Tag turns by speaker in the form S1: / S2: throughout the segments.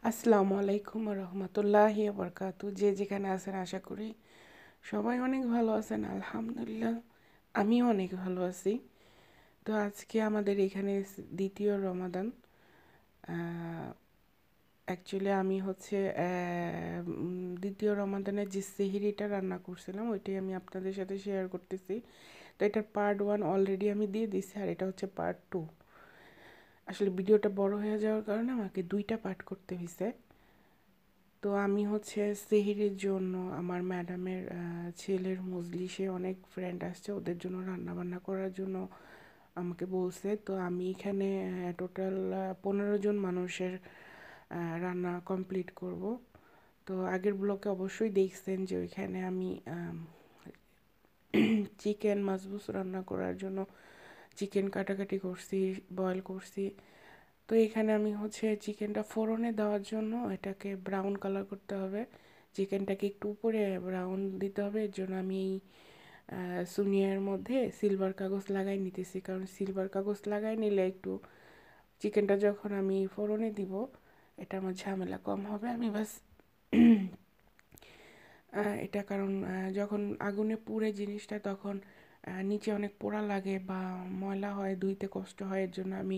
S1: আসসালামু আলাইকুম রহমতুল্লাহি বরকাতু। যে যেখানে আছেন আশা করি সবাই অনেক ভালো আছেন। আলহামদুলিল্লাহ আমিও অনেক ভালো আছি। তো আজকে আমাদের এখানে দ্বিতীয় রমাদান। অ্যাকচুয়ালি আমি হচ্ছে দ্বিতীয় রমাদানের যে সেহরিটা রান্না করছিলাম ওইটাই আমি আপনাদের সাথে শেয়ার করতেছি। তো এটার পার্ট 1 অলরেডি আমি দিয়ে দিচ্ছি, আর এটা হচ্ছে পার্ট 2। আসলে ভিডিওটা বড় হয়ে যাওয়ার কারণে আমাকে 2টা পার্ট করতে হয়েছে। তো আমি হচ্ছে সেহরির জন্য আমার ম্যাডামের ছেলের মজলিসে অনেক ফ্রেন্ড আসছে, ওদের জন্য রান্না বান্না করার জন্য আমাকে বলছে। তো আমি এখানে টোটাল 15 জন মানুষের রান্না কমপ্লিট করব। তো আগের ব্লকে অবশ্যই দেখছেন যে ওইখানে আমি চিকেন মাছবুস রান্না করার জন্য চিকেন কাটাকাটি করছি, বয়েল করছি। তো এখানে আমি হচ্ছে চিকেনটা ফোড়নে দেওয়ার জন্য এটাকে ব্রাউন কালার করতে হবে, চিকেনটাকে একটু উপরে ব্রাউন দিতে হবে। এর জন্য আমি এই সুনিয়ার মধ্যে সিলভার কাগজ লাগাই নিতেছি, কারণ সিলভার কাগজ লাগাই নিলে একটু চিকেনটা যখন আমি ফোড়নে দিব এটা আমার ঝামেলা কম হবে। আমি বাস এটা কারণ যখন আগুনে পুড়ে জিনিসটা তখন নিচে অনেক পোড়া লাগে বা ময়লা হয়, ধুইতে কষ্ট হয়। এর জন্য আমি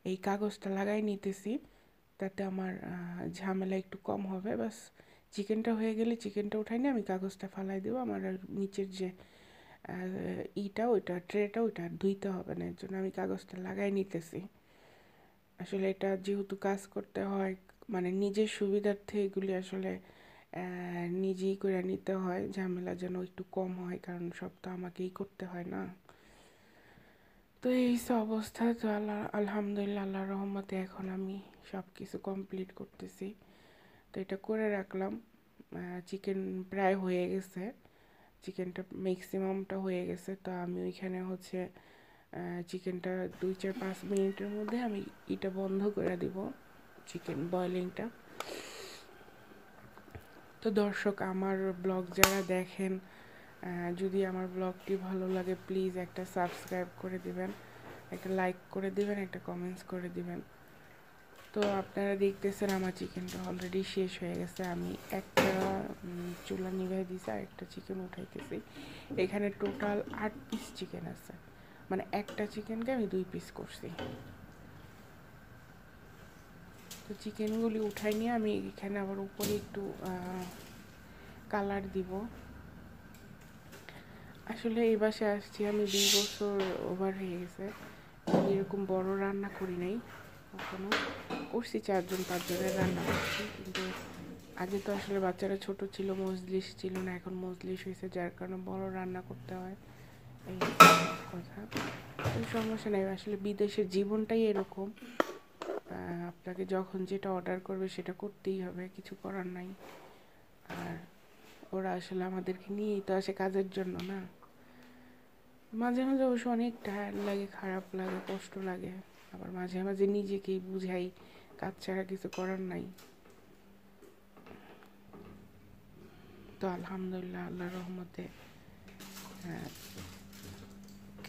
S1: এই কাগজটা লাগাই নিতেছি, তাতে আমার ঝামেলা একটু কম হবে। বাস চিকেনটা হয়ে গেলে চিকেনটা উঠাই নিয়ে আমি কাগজটা ফালাই দেবো। আমার আর নিচের যে ওইটা ট্রেটা ওইটা ধুইতে হবে না, এর জন্য আমি কাগজটা লাগাই নিতেছি। আসলে এটা যেহেতু কাজ করতে হয়, মানে নিজের সুবিধার্থে এগুলি আসলে নিজেই করে নিতে হয়, ঝামেলা যেন একটু কম হয়, কারণ সব তো আমাকেই করতে হয় না। তো এই অবস্থা। তো আলহামদুলিল্লাহ আল্লাহর রহমতে এখন আমি সব কিছু কমপ্লিট করতেছি। তো এটা করে রাখলাম। চিকেন প্রায় হয়ে গেছে, চিকেনটা ম্যাক্সিমামটা হয়ে গেছে। তো আমি ওইখানে হচ্ছে চিকেনটা 2-4-5 মিনিটের মধ্যে আমি এটা বন্ধ করে দিব, চিকেন বয়েলিংটা। তো দর্শক, আমার ব্লগ যারা দেখেন, যদি আমার ব্লগটি ভালো লাগে প্লিজ একটা সাবস্ক্রাইব করে দিবেন, একটা লাইক করে দিবেন, একটা কমেন্টস করে দিবেন। তো আপনারা দেখতেছেন আমার চিকেনটা অলরেডি শেষ হয়ে গেছে। আমি একটা চুলা নিভাই দিয়েছি আর একটা চিকেন উঠাইতেছি। এখানে টোটাল 8 পিস চিকেন আছে, মানে একটা চিকেনকে আমি 2 পিস করছি। তো চিকেনগুলি উঠাই নিয়ে আমি এখানে আবার উপরে একটু কালার দিব। আসলে এই বাসায় আসছি আমি 2 বছর ওভার হয়ে গেছে, আমি এরকম বড় রান্না করি নাই কখনো। করছি 4-5 জনের রান্না করছি, কিন্তু আগে তো আসলে বাচ্চারা ছোট ছিল, মজলিস ছিল না, এখন মজলিস হয়েছে যার কারণে বড় রান্না করতে হয়, এই কথা। তো সমস্যা নেই, আসলে বিদেশের জীবনটাই এরকম। আপনাকে যখন যেটা অর্ডার করবে সেটা করতেই হবে, কিছু করার নাই। আর ওরা আসলে আমাদেরকে নিয়েই তো আসে কাজের জন্য না। মাঝে মাঝে অবশ্য অনেক টায়ার্ড লাগে, খারাপ লাগে, কষ্ট লাগে, আবার মাঝে মাঝে নিজেকেই বুঝাই কাজ ছাড়া কিছু করার নাই। তো আলহামদুলিল্লাহ আল্লাহর রহমতে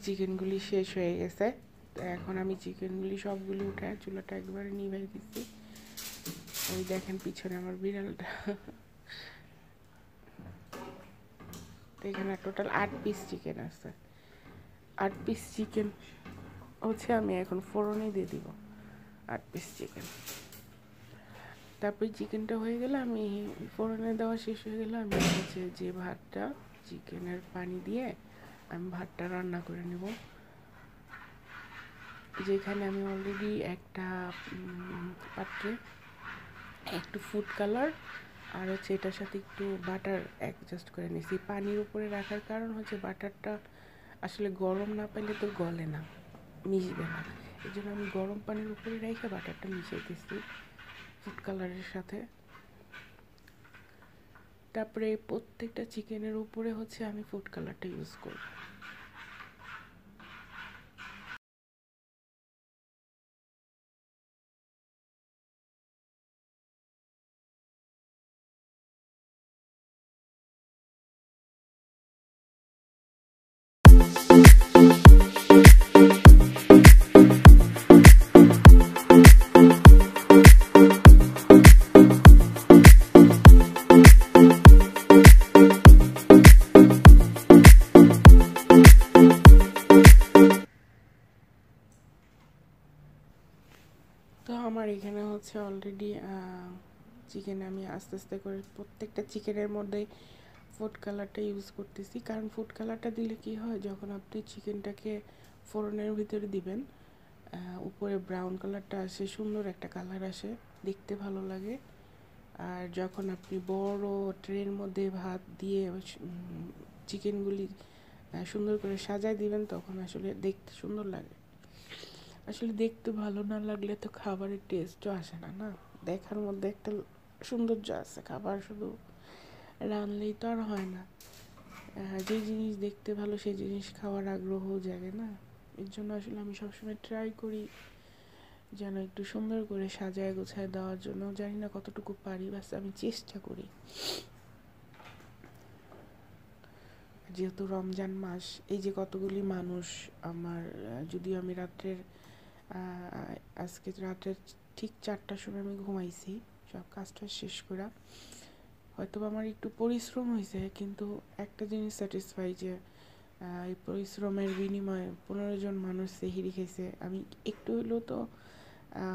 S1: চিকেনগুলি শেষ হয়ে গেছে। তো এখন আমি চিকেনগুলি সবগুলি উঠে চুলাটা একবারে নিভাই দিচ্ছি। ওই দেখেন পিছনে আমার বিড়ালটা। তো এখানে টোটাল 8 পিস চিকেন আছে। 8 পিস চিকেন হচ্ছে আমি এখন ফোড়নে দিয়ে দিব 8 পিস চিকেন। তারপরে চিকেনটা হয়ে গেলে আমি ফোড়নে দেওয়া শেষ হয়ে গেলে আমি হচ্ছে যে ভাতটা চিকেনের পানি দিয়ে আমি ভাতটা রান্না করে নেব। যেখানে আমি অলরেডি একটা পাত্রে একটু ফুড কালার আর হচ্ছে এটার সাথে একটু বাটার অ্যাডজাস্ট করে নিয়েছি। পানির উপরে রাখার কারণ হচ্ছে বাটারটা আসলে গরম না পাইলে তো গলে না, মিশবে না। এই জন্য আমি গরম পানির উপরে রেখে বাটারটা মিশাইতেছি ফুড কালারের সাথে। তারপরে প্রত্যেকটা চিকেনের উপরে হচ্ছে আমি ফুড কালারটা ইউজ করব। এখানে হচ্ছে অলরেডি চিকেন আমি আস্তে আস্তে করে প্রত্যেকটা চিকেনের মধ্যে ফুড কালারটা ইউজ করতেছি, কারণ ফুড কালারটা দিলে কি হয়, যখন আপনি চিকেনটাকে ফোড়নের ভিতরে দিবেন উপরে ব্রাউন কালারটা আসে, সুন্দর একটা কালার আসে, দেখতে ভালো লাগে। আর যখন আপনি বড় ট্রের মধ্যে ভাত দিয়ে চিকেনগুলি সুন্দর করে সাজায় দিবেন, তখন আসলে দেখতে সুন্দর লাগে। আসলে দেখতে ভালো না লাগলে তো খাবারের টেস্টও আসে না, না? দেখার মধ্যে একটা সৌন্দর্য আছে, খাবার শুধু রানলেই তো আর হয় না। যে জিনিস দেখতে ভালো সেই জিনিস খাওয়ার আগ্রহ জাগে না? এর জন্য আসলে আমি সবসময় ট্রাই করি যেন একটু সুন্দর করে সাজায় গোছায় দেওয়ার জন্য। জানি না কতটুকু পারি, বাস আমি চেষ্টা করি। যেহেতু রমজান মাস, এই যে কতগুলি মানুষ আমার, যদিও আমি আজকে রাতের ঠিক 4টার সময় আমি ঘুমাইছি সব কাজটা শেষ করে। হয়তো আমার একটু পরিশ্রম হয়েছে, কিন্তু একটা জিনিস স্যাটিসফাই যে এই পরিশ্রমের বিনিময়ে 15 জন মানুষ সেহরি খেয়েছে। আমি একটু হইলেও তো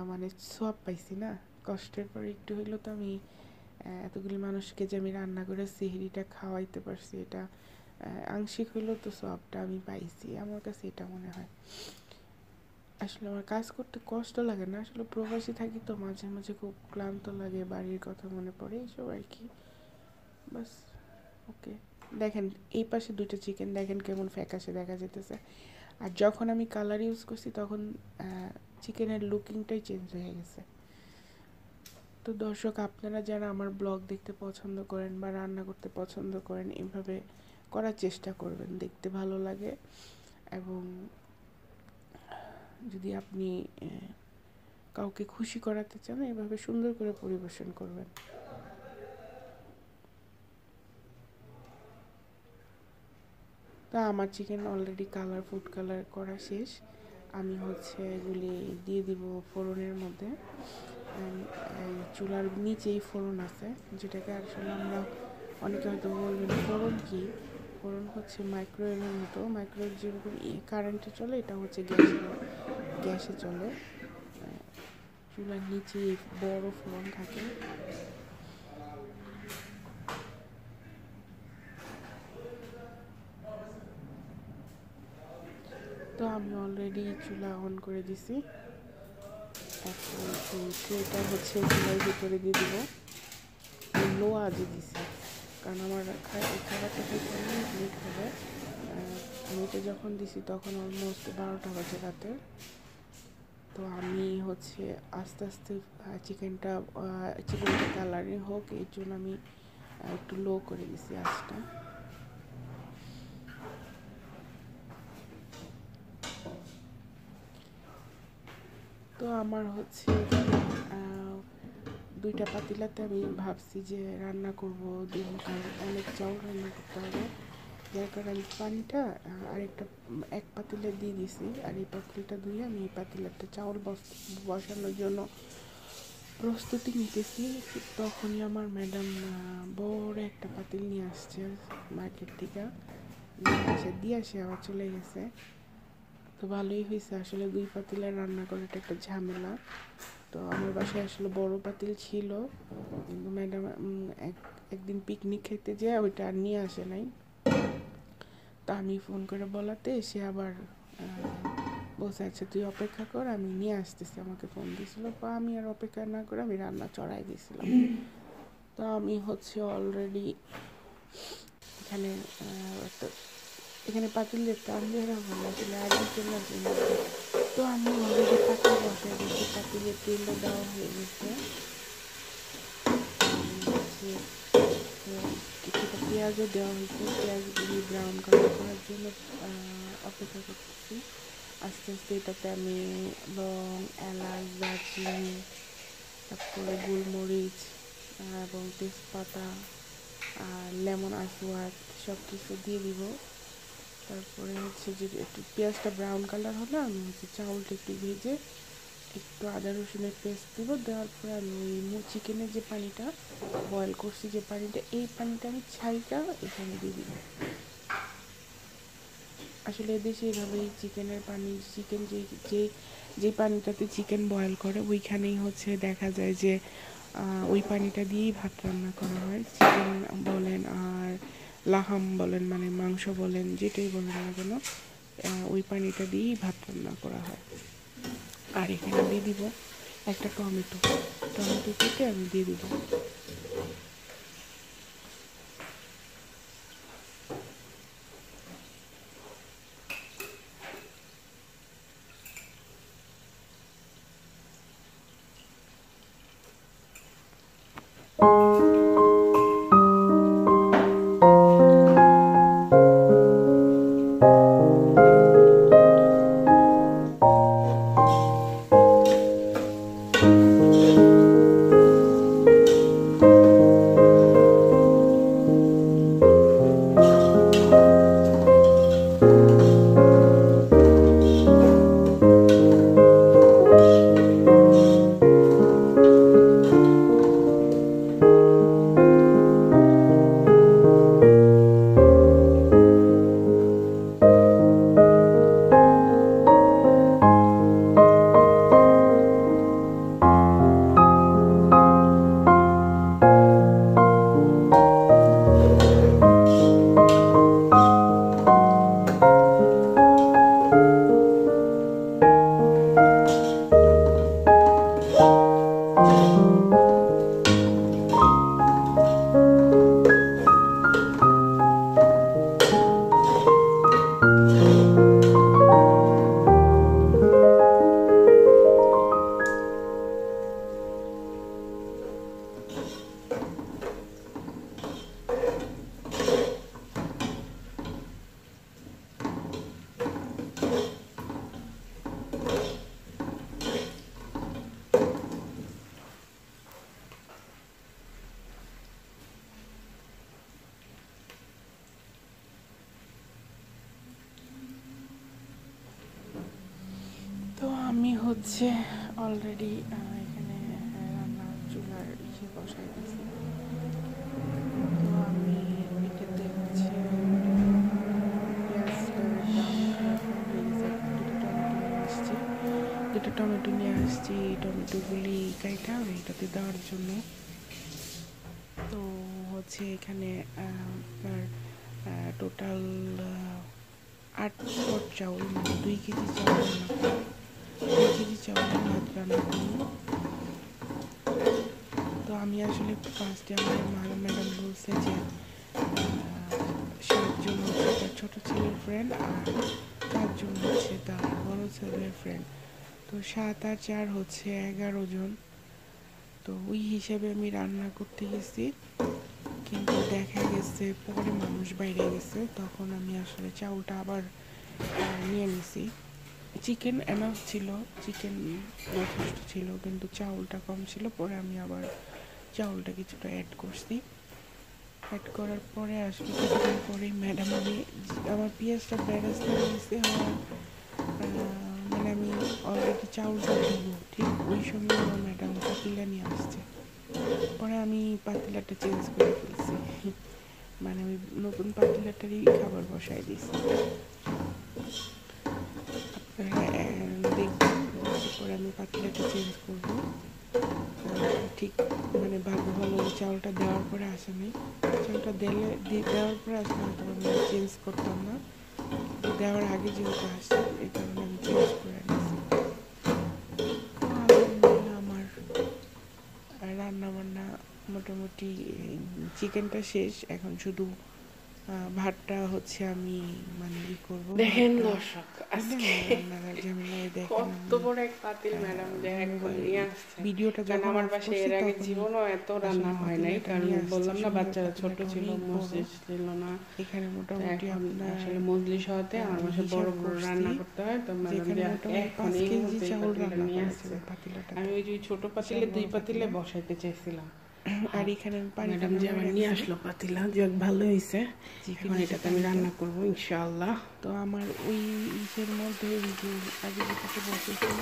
S1: মানে সওয়াব পাইছি না? কষ্টের পরে একটু হইলেও তো আমি এতগুলি মানুষকে যে আমি রান্না করে সেহরিটা খাওয়াইতে পারছি, এটা আংশিক হইলেও তো সওয়াবটা আমি পাইছি। আমার কাছে এটা মনে হয়। আসলে আমার কাজ করতে কষ্ট লাগে না, আসলে প্রবাসী থাকি তো মাঝে মাঝে খুব ক্লান্ত লাগে, বাড়ির কথা মনে পড়ে, এইসব আর কি। বাস। ওকে, দেখেন এই পাশে 2টা চিকেন দেখেন কেমন ফ্যাকাশে দেখা যেতেছে। আর যখন আমি কালার ইউজ করছি তখন চিকেনের লুকিংটাই চেঞ্জ হয়ে গেছে। তো দর্শক, আপনারা যারা আমার ব্লগ দেখতে পছন্দ করেন বা রান্না করতে পছন্দ করেন, এভাবে করার চেষ্টা করবেন, দেখতে ভালো লাগে। এবং যদি আপনি কাউকে খুশি করাতে চান, এভাবে সুন্দর করে পরিবেশন করবেন। তা আমার চিকেন অলরেডি ফুড কালার করা শেষ। আমি হচ্ছে এগুলি দিয়ে দিব ফোড়নের মধ্যে। চুলার নিচেই ফোড়ন আছে, যেটাকে আসলে আমরা অনেকে হয়তো বলবেন ফোড়ন কি? ফোড়ন হচ্ছে মাইক্রোওয়েভের মতো, মাইক্রোওয়েভ যেরকম কারেন্টে চলে, এটা হচ্ছে গ্যাসে চলে। চুলার নিচে বড় ফোড়ন থাকে। তো আমি অলরেডি চুলা অন করে দিছি। এখন ট্রেটা হচ্ছে চুলার ভিতরে দিয়ে দিব। লো আজে দিছি, কারণ আমার খাবারটা খেতে অনেক লেট হবে। আমি এটা যখন দিছি তখন অলমোস্ট 12টা বাজে রাতে। তো আমি হচ্ছে আস্তে আস্তে চিকেনটা কালারিং হোক, এর জন্য আমি একটু লো করে দিছি আঁচটা। তো আমার হচ্ছে 2টা পাতিলাতে আমি ভাবছি যে রান্না করব, কারণ অনেক চাউল রান্না করতে হবে, যার কারণে আমি পানিটা এক পাতিলে দিয়ে দিছি। আর এই পাতিলটা ধুয়ে আমি এই পাতিলাটা চাউল বসানোর জন্য প্রস্তুতি নিতেছি। তখনই আমার ম্যাডাম বড় একটা পাতিল নিয়ে আসছে মার্কেট থেকে, দিয়ে আসে আবার চলে গেছে। তো ভালোই হয়েছে, আসলে 2 পাতিলে রান্না করাটা একটা ঝামেলা। তো আমার বাসায় আসলে বড় পাতিল ছিল, কিন্তু ম্যাডাম একদিন পিকনিক খেতে যেয়ে ওইটা আর নিয়ে আসে নাই। তা আমি ফোন করে বলাতে সে আবার বলছে আচ্ছা তুই অপেক্ষা কর, আমি নিয়ে আসতেছি, আমাকে ফোন দিয়েছিল। বা আমি আর অপেক্ষা না করে আমি রান্না চড়াই দিয়েছিলাম। তো আমি হচ্ছে অলরেডি এখানে পাতিলের টান দিয়ে রাখবো না, আসলে আগের জন্য। তো আমি অলরেডি পাতিল বসাই দিচ্ছি, পাতিলের তেলও দেওয়া হয়ে গেছে। হচ্ছে কিছুটা পেঁয়াজও দেওয়া হয়েছে, পেঁয়াজগুলি ব্রাউন কালার করার জন্য অপেক্ষা করতেছি। আস্তে আস্তে এটাতে আমি লং, এলাচ, দারচিনি, তারপরে গোলমরিচ এবং তেজপাতা আর লেমন আসওয়াদ সব কিছু দিয়ে দিব। তারপরে হচ্ছে যে একটু পেঁয়াজটা ব্রাউন কালার হলে আমি হচ্ছে চাউলটা একটু ভেজে একটু আদা রসুনের পেস্ট দেবো। দেওয়ার পরে আমি ওই চিকেনের যে পানিটা বয়েল করছি, যে পানিটা, এই পানিটা আমি ছাইটা এখানে দিয়ে দিব। আসলে এদেশে এইভাবেই চিকেনের পানি, চিকেন যে যে পানিটাতে চিকেন বয়েল করে ওইখানেই হচ্ছে দেখা যায় যে ওই পানিটা দিয়েই ভাত রান্না করা হয়। চিকেন বলেন আর লাহাম বলেন, মানে মাংস বলেন, যেটাই বলেন না কেন ওই পানিটা দিয়েই ভাত রান্না করা হয়। আর এখানে দিয়ে দিব একটা টমেটো কেটে আমি দিয়ে দিব। তো আমি হচ্ছে অলরেডি এখানে রান্নার চুলার ইসে বসাই দিয়েছি। তো আমি এটাতে হচ্ছে দুটো টমেটো নিয়ে আসছি। টমেটোগুলি কাইটা এটাতে দেওয়ার জন্য। তো হচ্ছে এখানে আপনার টোটাল 8 পট চাউল, মানে 2 কেজি চাউল রান্না করব। 2 কেজি চাউলের ভাত রান্না করব। তো আমি আসলে ফার্স্টে আমার ম্যাডাম বলছে যে 7 জন হচ্ছে তার ছোটো ছেলের ফ্রেন্ড আর 4 জন হচ্ছে তার বড় ছেলের ফ্রেন্ড। তো 7 আর 4 হচ্ছে 11 জন। তো ওই হিসেবে আমি রান্না করতে গেছি, কিন্তু দেখা গেছে পরে মানুষ বাইরে গেছে, তখন আমি আসলে চাউলটা আবার নিয়ে নিছি। চিকেন এনাফ ছিল, চিকেন যথেষ্ট ছিল, কিন্তু চাউলটা কম ছিল। পরে আমি আবার চাউলটা কিছুটা অ্যাড করছি। অ্যাড করার পরে আসলে কিছুদিন পরেই ম্যাডাম আমার পেঁয়াজটা বেরেস্তা নিয়েছে আমার, মানে আমি অলরেডি চাউলটা দিব ঠিক ওই সময় আমার ম্যাডাম পাতিলা নিয়ে আসছে। পরে আমি পাতিলাটা চেঞ্জ করে ফেলছি, মানে আমি নতুন পাতিলাটারই খাবার বসাই দিয়েছি। আপনারা দেখবেন পরে আমি পাতিলাটা চেঞ্জ করবো। ঠিক মানে ভালো চাউলটা দেওয়ার পরে আসে নাই, চাউলটা দেওয়ার পরে আসলে হয়তো আমি চেঞ্জ করতাম না, দেওয়ার আগে যেহেতু আসছে এই কারণে আমি চেঞ্জ করে নিয়েছি। আমার রান্না বান্না মোটামুটি চিকেনটা শেষ, এখন শুধু ভাতটা হচ্ছে আমি মানে ই করবো। দেখেন দর্শক, আজকে কত বড় এক পাতিল ম্যাডাম নিয়ে আসছে ভিডিওটা, কারণ আমার বাসায় এর আগে জীবনও এত রান্না হয় নাই, কারণ বললাম না বাচ্চারা ছোট ছিল, মজলিস ছিল না এখানে। মোটামুটি আসলে মজলিস হতে আমার বাসায় বড় বড় রান্না করতে হয়। তো ম্যাডাম এখন এই পাতিলটা নিয়ে আসছে। আমি ওই যে ছোট পাতিলে 2 পাতিলে বসাইতে চাইছিলাম, আর এখানে ম্যাডাম যে আমার নিয়ে আসলো পাতিলা, যে ভালো হয়েছে। এখন এটাতে আমি রান্না করবো ইনশাআল্লাহ। তো আমার ওই ইসের মধ্যে আগে যেটাকে বসেছিল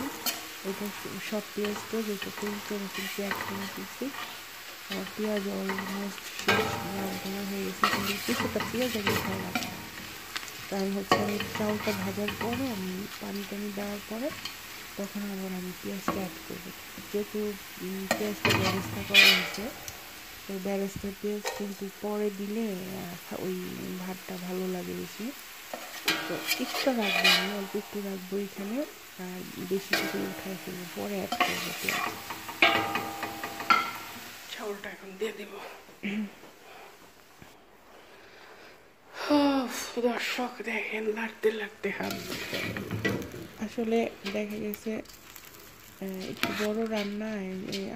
S1: ওইটা সব পেঁয়াজটা যেটা তৈরি করে ফেলছি, একসঙ্গে দিচ্ছি। আমার পেঁয়াজ অলমোস্ট শেষ, রান্না হয়ে গেছে, কিন্তু কিছুটা পেঁয়াজ আগে খাওয়া লাগবে। কারণ হচ্ছে আমি চাউলটা ভাজার পরে আমি পানি টানি দেওয়ার পরে তখন আবার আমি পেঁয়াজটা অ্যাড করবো। যেহেতু পেঁয়াজটা বেরেস্তা করা হয়েছে, তো বেরেস্তা পেঁয়াজ কিন্তু পরে দিলে ওই ভাতটা ভালো লাগে বেশি। তো একটু রাখবো, আমি অল্প একটু রাখবো এখানে, আর বেশি কিছু উঠাই ফেলবো, পরে অ্যাড করবো পেঁয়াজ। চাউলটা এখন দিয়ে দিব। দর্শক দেখেন, লাড়তে লাড়তে হাত, আসলে দেখা গেছে একটু বড় রান্না।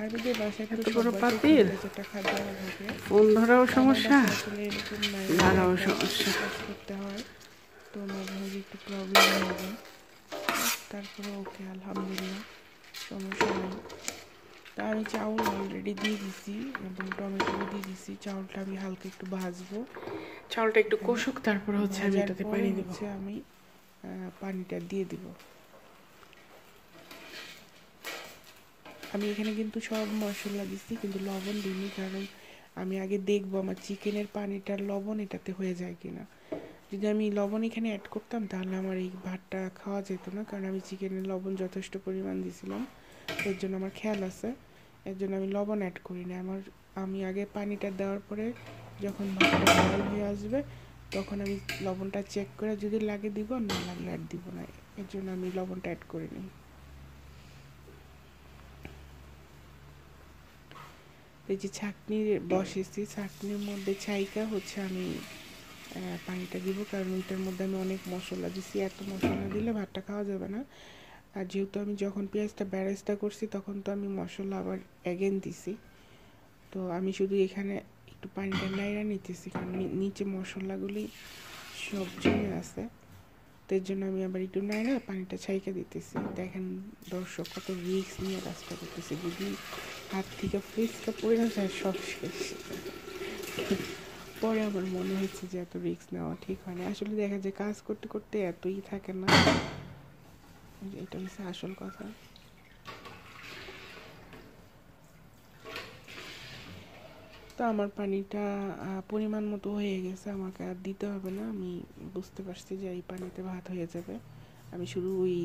S1: আরবিদের বাসায় তো বড় পাতিল যেটা খাদ্য থাকে, ফোন ধরাও সমস্যা, আসলে এরকম নাই, ধরাও সমস্যা, কাজ করতে হয়, তো মাঝে মাঝে একটু প্রবলেম হবে। তারপরে ওকে, আলহামদুলিল্লাহ, সমস্যা নেই। তা আমি চাউল অলরেডি দিয়ে দিছি এবং টমেটো দিয়ে দিছি। চাউলটা আমি হালকা একটু ভাজবো, চাউলটা একটু কষুক, তারপরে হচ্ছে আমি এটাতে পানি দিব, আমি পানিটা দিয়ে দিব। আমি এখানে কিন্তু সব মশলা দিচ্ছি, কিন্তু লবণ দিইনি, কারণ আমি আগে দেখবো আমার চিকেনের পানিটার লবণ এটাতে হয়ে যায় কিনা। যদি আমি লবণ এখানে অ্যাড করতাম তাহলে আমার এই ভাতটা খাওয়া যেত না, কারণ আমি চিকেনের লবণ যথেষ্ট পরিমাণ দিয়েছিলাম, এর জন্য আমার খেয়াল আছে, এর জন্য আমি লবণ অ্যাড করি না। আমি আগে পানিটা দেওয়ার পরে যখন ভাতটা বয়েল হয়ে আসবে তখন আমি লবণটা চেক করে যদি লাগে দিব, না লাগলে অ্যাড দিব না, এর জন্য আমি লবণটা অ্যাড করে নিই। এই যে ছাঁকনি বসেছি, ছাঁকনির মধ্যে ছাইকা হচ্ছে আমি পানিটা দিব, কারণ ওইটার মধ্যে আমি অনেক মশলা দিছি, এত মশলা দিলে ভাতটা খাওয়া যাবে না। আর যেহেতু আমি যখন পেঁয়াজটা বেরেস্তা করছি তখন তো আমি মশলা আবার অ্যাগেন দিছি, তো আমি শুধু এখানে একটু পানিটা নাইড়া নিতেছি, কারণ নিচে মশলাগুলি সব জমে আছে, তো এর জন্য আমি আবার একটু নাইড়া পানিটা ছাইকা দিতেছি। দেখেন দর্শক, কত রিস্ক নিয়ে কাজটা করতেছি, যদি হাত থেকে ফ্রিজটা পড়ে না যায় সব শেষ। পরে আমার মনে হচ্ছে যে এত রিস্ক নেওয়া ঠিক হয় না, আসলে দেখা যায় কাজ করতে করতে এতই থাকে না, এটা হচ্ছে আসল কথা। তো আমার পানিটা পরিমাণ মতো হয়ে গেছে, আমাকে আর দিতে হবে না, আমি বুঝতে পারছি যে এই পানিতে ভাত হয়ে যাবে। আমি শুধু ওই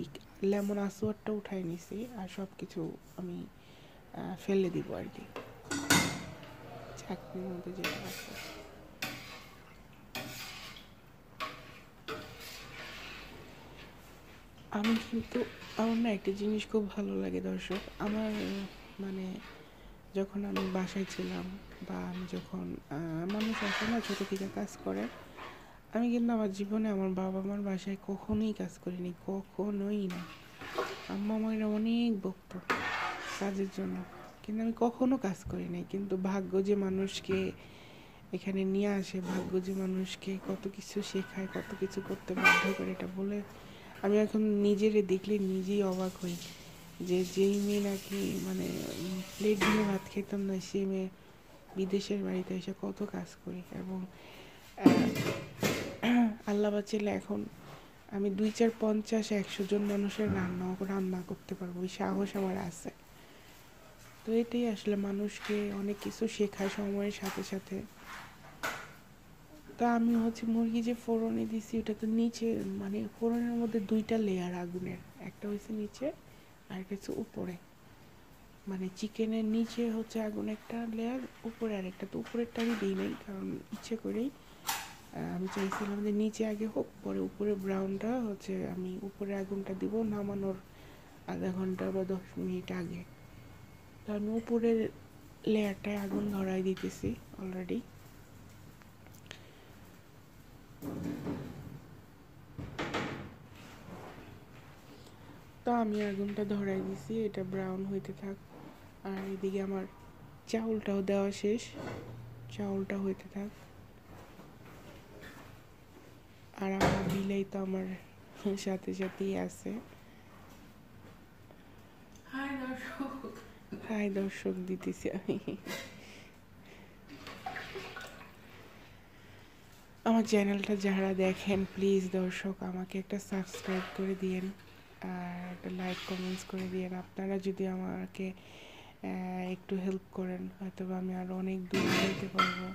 S1: লেমন আসোয়ারটা উঠাই নিছি, আর সব কিছু আমি ফেলে দিব আর কি, চাকরির মধ্যে যেটা আছে। আমি কিন্তু, আমার না একটা জিনিস খুব ভালো লাগে দর্শক, আমার মানে যখন আমি বাসায় ছিলাম, বা আমি যখন মানুষ আসে না ছোটো থেকে কাজ করে, আমি কিন্তু আমার জীবনে আমার বাবা মার বাসায় কখনোই কাজ করিনি, কখনোই না। আম্মা আমার অনেক বকতো কাজের জন্য, কিন্তু আমি কখনো কাজ করি নাই। কিন্তু ভাগ্য যে মানুষকে এখানে নিয়ে আসে, ভাগ্য যে মানুষকে কত কিছু শেখায়, কত কিছু করতে বাধ্য করে, এটা বলে আমি এখন নিজেরে দেখলে নিজেই অবাক হই, যে যেই মেয়ে নাকি মানে প্লেট দিয়ে ভাত খেতাম না, সে মেয়ে বিদেশের বাড়িতে এসে কত কাজ করি। এবং আল্লাহ বাঁচাইলে এখন আমি 2, 4, 50, 100 জন মানুষের রান্না করতে পারবো, ওই সাহস আমার আছে। তো এটাই আসলে মানুষকে অনেক কিছু শেখায় সময়ের সাথে সাথে। তা আমি হচ্ছে মুরগি যে ফোড়নে দিছি, ওটা তো নিচে, মানে ফোড়নের মধ্যে 2টা লেয়ার আগুনের, একটা হচ্ছে নিচে আর একটা হচ্ছে উপরে, মানে চিকেনের নিচে হচ্ছে আগুন একটা লেয়ার, উপরে আরেকটা। তো উপরেরটা আমি দিই নাই, কারণ ইচ্ছে করেই আমি চাইছিলাম যে নিচে আগে হোক, পরে উপরে ব্রাউনটা হচ্ছে আমি উপরে আগুনটা দিব নামানোর আধা ঘন্টা বা 10 মিনিট আগে। তো আমি উপরের লেয়ারটায় আগুন ধরাই দিতেছি অলরেডি। তো আমি আগুনটা ধরাই দিছি, এটা ব্রাউন হইতে থাক, আর এদিকে আমার চাউলটাও দেওয়া শেষ, চাউলটা হইতে থাক। আর আমার বিলাই তো আমার সাথে সাথেই আছে। হাই দর্শক দিতেছি আমি। আমার চ্যানেলটা যারা দেখেন প্লিজ দর্শক আমাকে একটা সাবস্ক্রাইব করে দিয়েন, আর একটা লাইক কমেন্টস করে দিয়েন। আপনারা যদি আমাকে একটু হেল্প করেন, হয়তো আমি আরও অনেক দূর যেতে পারবো।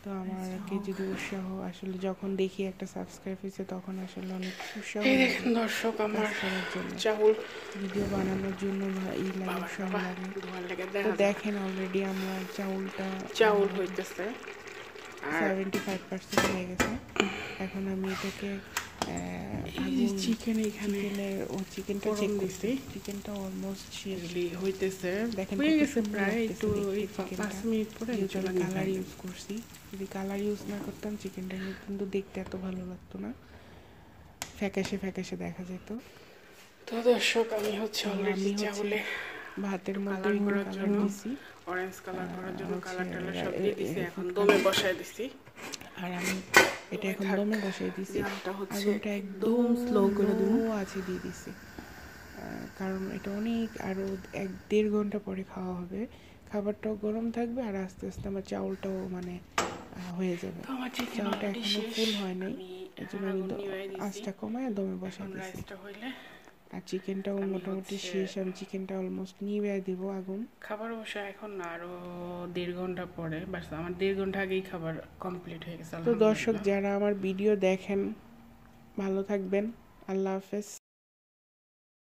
S1: তো আমাকে যদি উৎসাহ আসলে যখন দেখি একটা সাবস্ক্রাইব হয়েছে তখন আসলে অনেক উৎসাহ
S2: দর্শক আমার
S1: করার জন্য,
S2: চাউল
S1: ভিডিও বানানোর জন্য এই লাগে, উৎসাহ লাগে। তো দেখেন অলরেডি আমার
S2: চাউল হইতেছে
S1: 75% হয়ে গেছে। এখন আমি এটাকে চিকেনটা চেক করছি, চিকেনটা অলমোস্ট
S2: হইতেছে,
S1: দেখেন
S2: হয়ে গেছে প্রায়, একটু 5 মিনিট পরে
S1: কালার ইউজ করছি। যদি কালার ইউজ না করতাম চিকেনটা কিন্তু দেখতে এত ভালো লাগতো না, ফ্যাকাশে ফ্যাকাশে দেখা যেত।
S2: তো দর্শক আমি হচ্ছে অলরেডি চাউলে
S1: ভাতের মধ্যে
S2: করার জন্য অরেঞ্জ কালার করার জন্য কালার টালার সব দিয়ে দিছি, এখন দমে বসায় দিছি।
S1: আর আমি এটা এখন দমে বসাই দিছি,
S2: আগুনটা একদম স্লো করে দিব
S1: আছে দিয়ে দিছি, কারণ এটা অনেক আরো 1-1.5 ঘন্টা পরে খাওয়া হবে, খাবারটাও গরম থাকবে আর আস্তে আস্তে আমার চাউলটাও মানে হয়ে যাবে। চাউলটা এখনো ফুল হয় নাই, এই জন্য আমি আঁচটা কমায় দমে বসাই দিছি। আর চিকেনটাও মোটামুটি শেষ, আমি চিকেনটা অলমোস্ট নিয়ে দিব আগুন।
S2: খাবার অবশ্য এখন না, আরো 1.5 ঘন্টা পরে, বাস আমার 1.5 ঘন্টা আগেই খাবার কমপ্লিট হয়ে গেছে।
S1: তো দর্শক যারা আমার ভিডিও দেখেন ভালো থাকবেন, আল্লাহ হাফেজ।